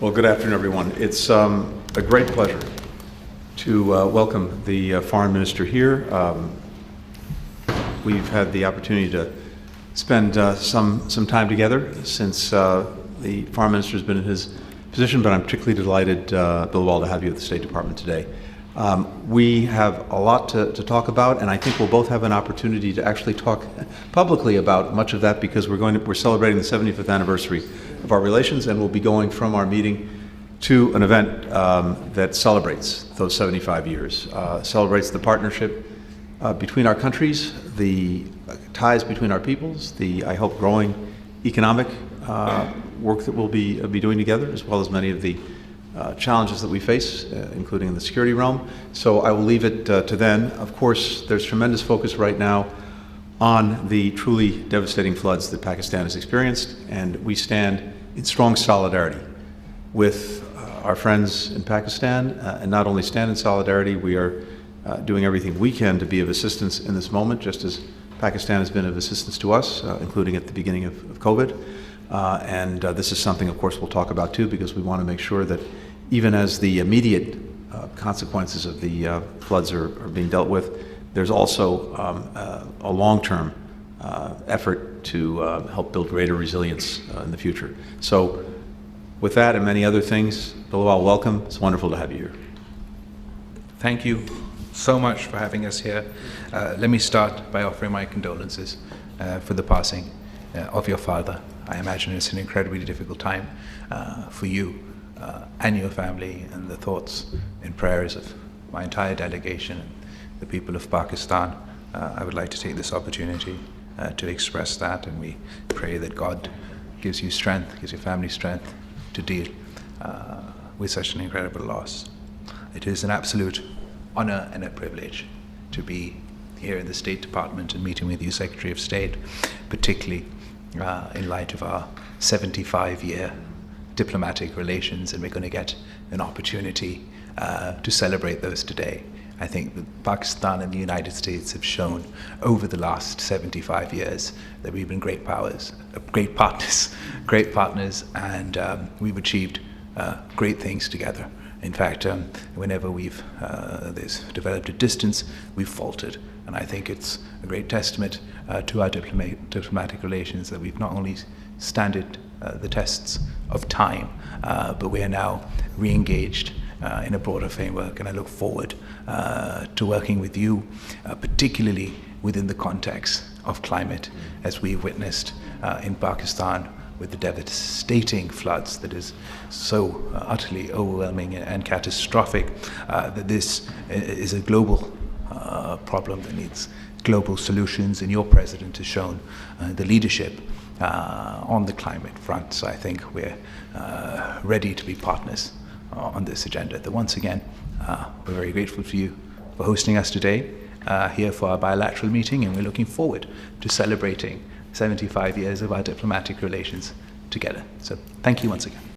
Well, good afternoon, everyone. It's a great pleasure to welcome the Foreign Minister here. We've had the opportunity to spend some time together since the Foreign Minister has been in his position, but I'm particularly delighted, Bilawal, to have you at the State Department today. We have a lot to talk about, and I think we'll both have an opportunity to actually talk publicly about much of that, because we're celebrating the 75th anniversary of our relations, and we'll be going from our meeting to an event that celebrates those 75 years, celebrates the partnership between our countries, the ties between our peoples, the, I hope, growing economic work that we'll be doing together, as well as many of the challenges that we face, including in the security realm. So I will leave it to then. Of course, there's tremendous focus right now on the truly devastating floods that Pakistan has experienced, and we stand in strong solidarity with our friends in Pakistan, and not only stand in solidarity, we are doing everything we can to be of assistance in this moment, just as Pakistan has been of assistance to us, including at the beginning of COVID. And this is something, of course, we'll talk about too, because we want to make sure that even as the immediate consequences of the floods are being dealt with, there's also a long-term effort to help build greater resilience in the future. So with that and many other things, Bilawal, welcome. It's wonderful to have you here. Thank you so much for having us here. Let me start by offering my condolences for the passing of your father. I imagine it's an incredibly difficult time for you and your family, and the thoughts and prayers of my entire delegation and the people of Pakistan. I would like to take this opportunity to express that, and we pray that God gives you strength, gives your family strength to deal with such an incredible loss. It is an absolute honor and a privilege to be here in the State Department and meeting with you, Secretary of State, particularly in light of our 75-year diplomatic relations, and we're going to get an opportunity to celebrate those today. I think that Pakistan and the United States have shown over the last 75 years that we've been great partners, and we've achieved great things together. In fact, whenever there's developed a distance, we've faltered. And I think it's a great testament to our diplomatic relations that we've not only standed the tests of time, but we are now re-engaged in a broader framework, and I look forward to working with you, particularly within the context of climate, as we've witnessed in Pakistan with the devastating floods that is so utterly overwhelming and catastrophic, that this is a global problem that needs global solutions, and your president has shown the leadership on the climate front. So I think we're ready to be partners on this agenda. So once again, we're very grateful to you for hosting us today here for our bilateral meeting, and we're looking forward to celebrating 75 years of our diplomatic relations together. So thank you once again.